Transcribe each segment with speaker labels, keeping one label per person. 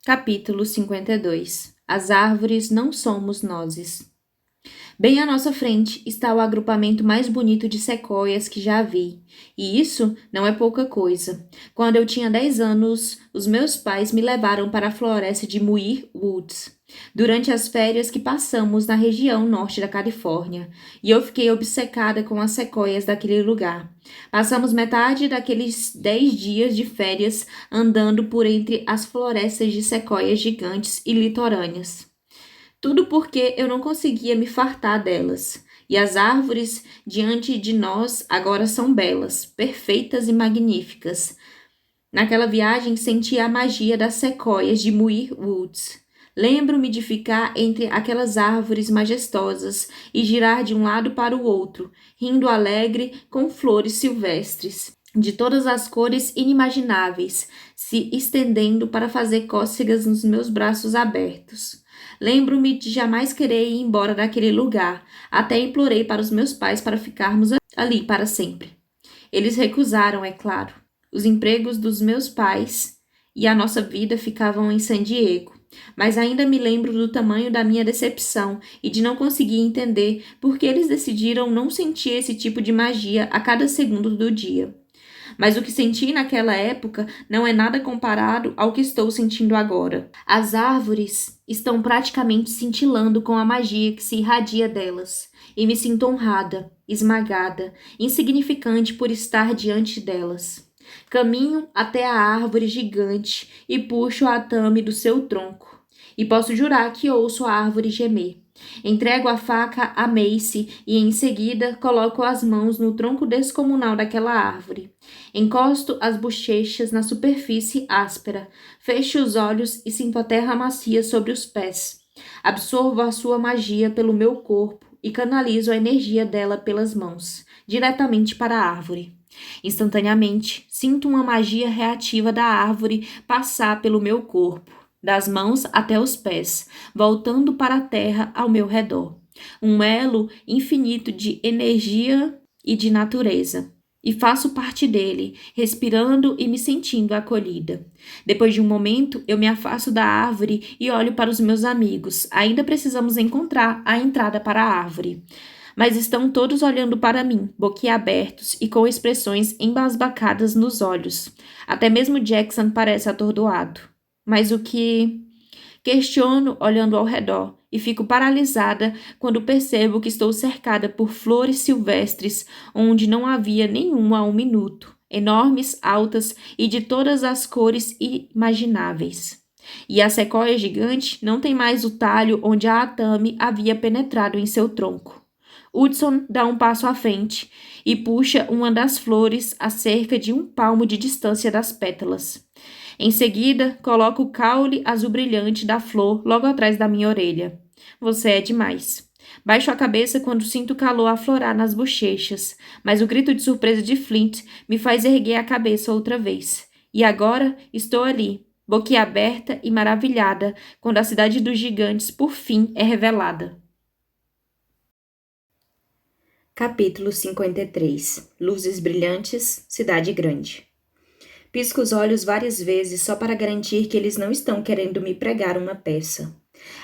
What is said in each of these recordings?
Speaker 1: Capítulo 52. As árvores não somos nozes. Bem à nossa frente está o agrupamento mais bonito de sequoias que já vi. E isso não é pouca coisa. Quando eu tinha 10 anos, os meus pais me levaram para a floresta de Muir Woods, durante as férias que passamos na região norte da Califórnia, e eu fiquei obcecada com as sequoias daquele lugar. Passamos metade daqueles 10 dias de férias andando por entre as florestas de sequoias gigantes e litorâneas. Tudo porque eu não conseguia me fartar delas. E as árvores diante de nós agora são belas, perfeitas e magníficas. Naquela viagem senti a magia das sequoias de Muir Woods. Lembro-me de ficar entre aquelas árvores majestosas e girar de um lado para o outro, rindo alegre com flores silvestres, de todas as cores inimagináveis, se estendendo para fazer cócegas nos meus braços abertos. Lembro-me de jamais querer ir embora daquele lugar, até implorei para os meus pais para ficarmos ali para sempre. Eles recusaram, é claro. Os empregos dos meus pais e a nossa vida ficavam em San Diego, mas ainda me lembro do tamanho da minha decepção e de não conseguir entender por que eles decidiram não sentir esse tipo de magia a cada segundo do dia. Mas o que senti naquela época não é nada comparado ao que estou sentindo agora. As árvores estão praticamente cintilando com a magia que se irradia delas, e me sinto honrada, esmagada, insignificante por estar diante delas. Caminho até a árvore gigante e puxo a atame do seu tronco. E posso jurar que ouço a árvore gemer. Entrego a faca a Macy e em seguida coloco as mãos no tronco descomunal daquela árvore. Encosto as bochechas na superfície áspera, fecho os olhos e sinto a terra macia sobre os pés. Absorvo a sua magia pelo meu corpo e canalizo a energia dela pelas mãos, diretamente para a árvore. Instantaneamente, sinto uma magia reativa da árvore passar pelo meu corpo, das mãos até os pés, voltando para a terra ao meu redor. Um elo infinito de energia e de natureza. E faço parte dele, respirando e me sentindo acolhida. Depois de um momento, eu me afasto da árvore e olho para os meus amigos. Ainda precisamos encontrar a entrada para a árvore. Mas estão todos olhando para mim, boquiabertos e com expressões embasbacadas nos olhos. Até mesmo Jackson parece atordoado. Mas o que... Questiono olhando ao redor e fico paralisada quando percebo que estou cercada por flores silvestres onde não havia nenhuma há um minuto, enormes, altas e de todas as cores imagináveis. E a sequoia gigante não tem mais o talho onde a atame havia penetrado em seu tronco. Hudson dá um passo à frente e puxa uma das flores a cerca de um palmo de distância das pétalas. Em seguida, coloco o caule azul brilhante da flor logo atrás da minha orelha. Você é demais. Baixo a cabeça quando sinto o calor aflorar nas bochechas, mas o grito de surpresa de Flint me faz erguer a cabeça outra vez. E agora estou ali, boquiaberta e maravilhada, quando a cidade dos gigantes, por fim, é revelada. Capítulo 53. Luzes brilhantes, cidade grande. Pisco os olhos várias vezes só para garantir que eles não estão querendo me pregar uma peça.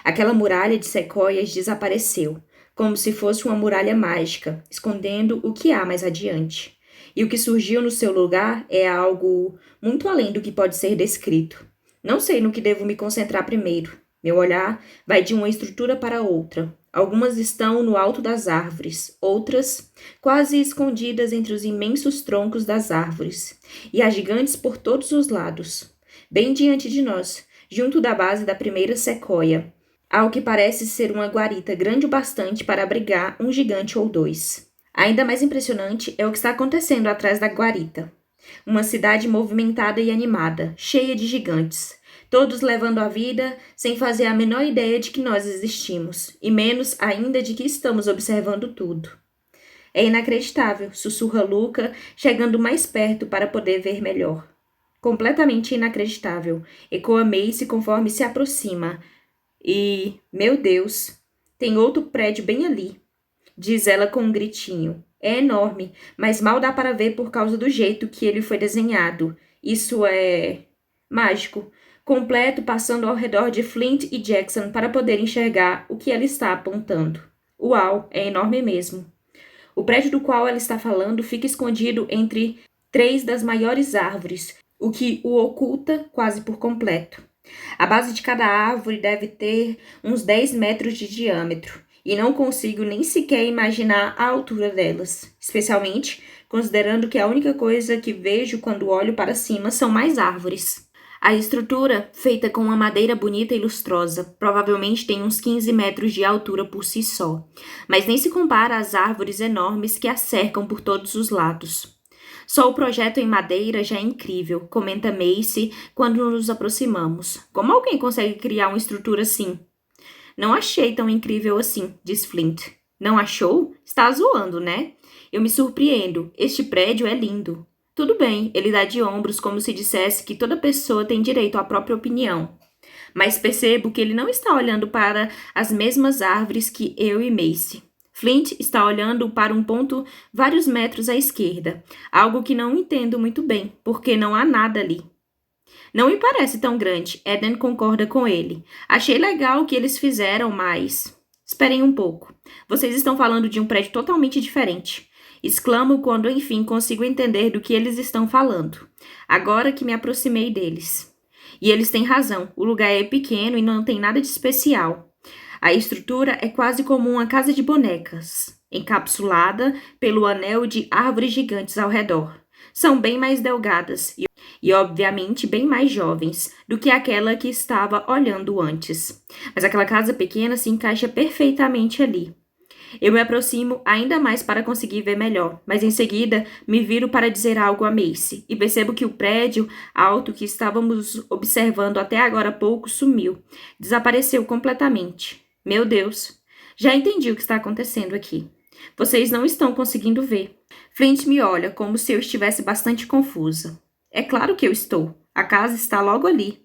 Speaker 1: Aquela muralha de sequoias desapareceu, como se fosse uma muralha mágica, escondendo o que há mais adiante. E o que surgiu no seu lugar é algo muito além do que pode ser descrito. Não sei no que devo me concentrar primeiro. Meu olhar vai de uma estrutura para outra. Algumas estão no alto das árvores, outras quase escondidas entre os imensos troncos das árvores, e há gigantes por todos os lados. Bem diante de nós, junto da base da primeira sequoia, há o que parece ser uma guarita grande o bastante para abrigar um gigante ou dois. Ainda mais impressionante é o que está acontecendo atrás da guarita. Uma cidade movimentada e animada, cheia de gigantes, todos levando a vida sem fazer a menor ideia de que nós existimos, e menos ainda de que estamos observando tudo. É inacreditável, sussurra Luca, chegando mais perto para poder ver melhor. Completamente inacreditável, ecoa Macy conforme se aproxima. E, meu Deus, tem outro prédio bem ali, diz ela com um gritinho. É enorme, mas mal dá para ver por causa do jeito que ele foi desenhado. Isso é mágico. completo, passando ao redor de Flint e Jackson para poder enxergar o que ela está apontando. Uau, é enorme mesmo. O prédio do qual ela está falando fica escondido entre 3 das maiores árvores, o que o oculta quase por completo. A base de cada árvore deve ter uns 10 metros de diâmetro, e não consigo nem sequer imaginar a altura delas, especialmente considerando que a única coisa que vejo quando olho para cima são mais árvores. A estrutura, feita com uma madeira bonita e lustrosa, provavelmente tem uns 15 metros de altura por si só, mas nem se compara às árvores enormes que a cercam por todos os lados. Só o projeto em madeira já é incrível, comenta Macy quando nos aproximamos. Como alguém consegue criar uma estrutura assim? Não achei tão incrível assim, diz Flint. Não achou? Está zoando, né? Eu me surpreendo. Este prédio é lindo. Tudo bem, ele dá de ombros como se dissesse que toda pessoa tem direito à própria opinião. Mas percebo que ele não está olhando para as mesmas árvores que eu e Macy. Flint está olhando para um ponto vários metros à esquerda, algo que não entendo muito bem, porque não há nada ali. Não me parece tão grande, Eden concorda com ele. Achei legal o que eles fizeram, mas... Esperem um pouco. Vocês estão falando de um prédio totalmente diferente. Exclamo quando, enfim, consigo entender do que eles estão falando, agora que me aproximei deles. E eles têm razão, o lugar é pequeno e não tem nada de especial. A estrutura é quase como uma casa de bonecas, encapsulada pelo anel de árvores gigantes ao redor. São bem mais delgadas e obviamente bem mais jovens do que aquela que estava olhando antes. Mas aquela casa pequena se encaixa perfeitamente ali. Eu me aproximo ainda mais para conseguir ver melhor, mas em seguida me viro para dizer algo a Macy e percebo que o prédio alto que estávamos observando até agora há pouco sumiu, desapareceu completamente. Meu Deus, já entendi o que está acontecendo aqui. Vocês não estão conseguindo ver. Flint me olha como se eu estivesse bastante confusa. É claro que eu estou. A casa está logo ali.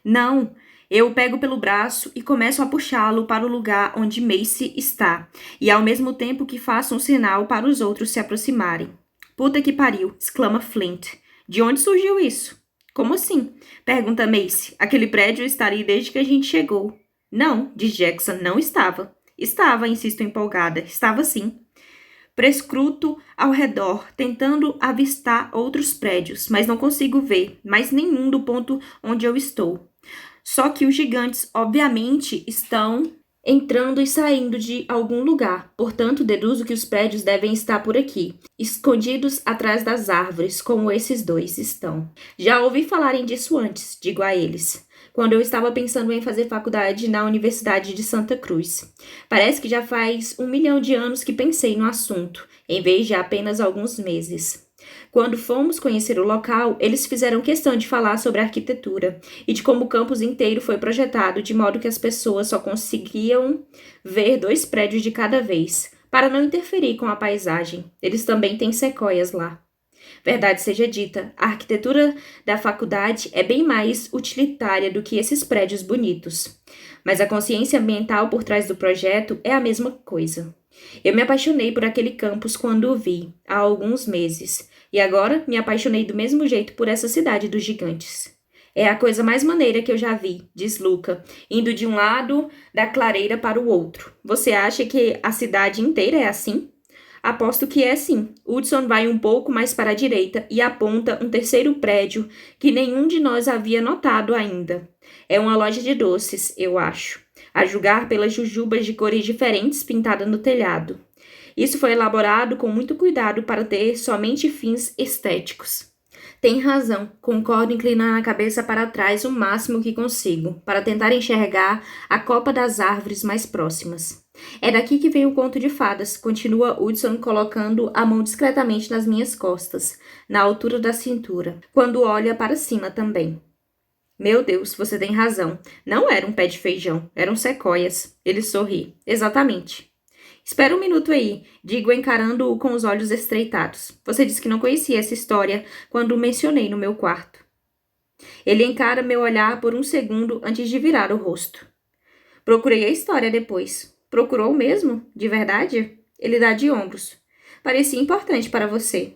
Speaker 1: Não, eu o pego pelo braço e começo a puxá-lo para o lugar onde Macy está, e ao mesmo tempo que faço um sinal para os outros se aproximarem. Puta que pariu, exclama Flint. De onde surgiu isso? Como assim? Pergunta Macy. Aquele prédio está ali desde que a gente chegou. Não, diz Jackson, não estava. Estava, insisto empolgada. Estava sim. Prescruto ao redor, tentando avistar outros prédios, mas não consigo ver mais nenhum do ponto onde eu estou. Só que os gigantes, obviamente, estão entrando e saindo de algum lugar. Portanto, deduzo que os prédios devem estar por aqui, escondidos atrás das árvores, como esses dois estão. Já ouvi falarem disso antes, digo a eles, quando eu estava pensando em fazer faculdade na Universidade de Santa Cruz. Parece que já faz 1 milhão de anos que pensei no assunto, em vez de apenas alguns meses. Quando fomos conhecer o local, eles fizeram questão de falar sobre a arquitetura e de como o campus inteiro foi projetado de modo que as pessoas só conseguiam ver 2 prédios de cada vez, para não interferir com a paisagem. Eles também têm sequoias lá. Verdade seja dita, a arquitetura da faculdade é bem mais utilitária do que esses prédios bonitos. Mas a consciência ambiental por trás do projeto é a mesma coisa. Eu me apaixonei por aquele campus quando o vi, há alguns meses, e agora me apaixonei do mesmo jeito por essa cidade dos gigantes. É a coisa mais maneira que eu já vi, diz Luca, indo de um lado da clareira para o outro. Você acha que a cidade inteira é assim? Aposto que é sim. Hudson vai um pouco mais para a direita e aponta um terceiro prédio que nenhum de nós havia notado ainda. É uma loja de doces, eu acho, a julgar pelas jujubas de cores diferentes pintadas no telhado. Isso foi elaborado com muito cuidado para ter somente fins estéticos. Tem razão, concordo inclinando a cabeça para trás o máximo que consigo, para tentar enxergar a copa das árvores mais próximas. É daqui que vem o conto de fadas, continua Hudson colocando a mão discretamente nas minhas costas, na altura da cintura, quando olha para cima também. Meu Deus, você tem razão. Não era um pé de feijão, eram sequoias. Ele sorri. Exatamente. Espera um minuto aí, digo encarando-o com os olhos estreitados. Você disse que não conhecia essa história quando o mencionei no meu quarto. Ele encara meu olhar por um segundo antes de virar o rosto. Procurei a história depois. Procurou mesmo? De verdade? Ele dá de ombros. Parecia importante para você.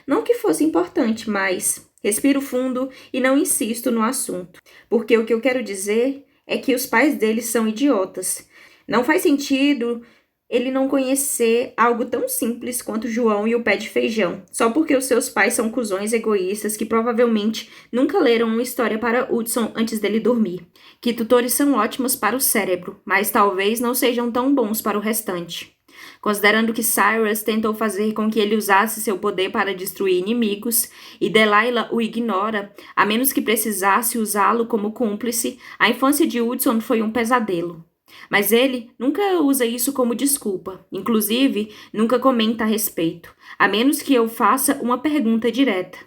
Speaker 1: Não que fosse importante, mas... Respiro fundo e não insisto no assunto, porque o que eu quero dizer é que os pais deles são idiotas. Não faz sentido ele não conhecer algo tão simples quanto João e o pé de feijão, só porque os seus pais são cuzões egoístas que provavelmente nunca leram uma história para Hudson antes dele dormir. Que tutores são ótimos para o cérebro, mas talvez não sejam tão bons para o restante. Considerando que Cyrus tentou fazer com que ele usasse seu poder para destruir inimigos, e Delilah o ignora, a menos que precisasse usá-lo como cúmplice, a infância de Hudson foi um pesadelo. Mas ele nunca usa isso como desculpa, inclusive nunca comenta a respeito, a menos que eu faça uma pergunta direta.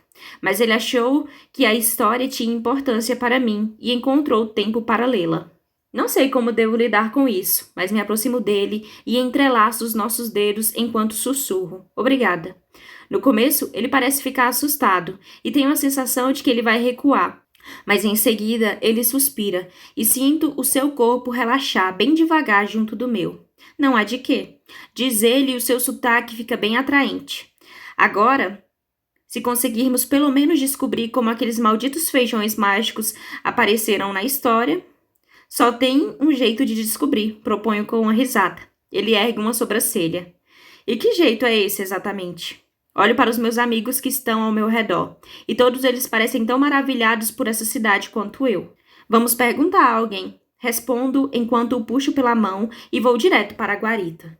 Speaker 1: Mas ele achou que a história tinha importância para mim e encontrou tempo para lê-la. Não sei como devo lidar com isso, mas me aproximo dele e entrelaço os nossos dedos enquanto sussurro. Obrigada. No começo, ele parece ficar assustado e tenho a sensação de que ele vai recuar. Mas em seguida, ele suspira e sinto o seu corpo relaxar bem devagar junto do meu. Não há de quê. Diz ele e o seu sotaque fica bem atraente. Agora, se conseguirmos pelo menos descobrir como aqueles malditos feijões mágicos apareceram na história... Só tem um jeito de descobrir, proponho com uma risada. Ele ergue uma sobrancelha. E que jeito é esse exatamente? Olho para os meus amigos que estão ao meu redor, e todos eles parecem tão maravilhados por essa cidade quanto eu. Vamos perguntar a alguém. Respondo enquanto o puxo pela mão e vou direto para a guarita.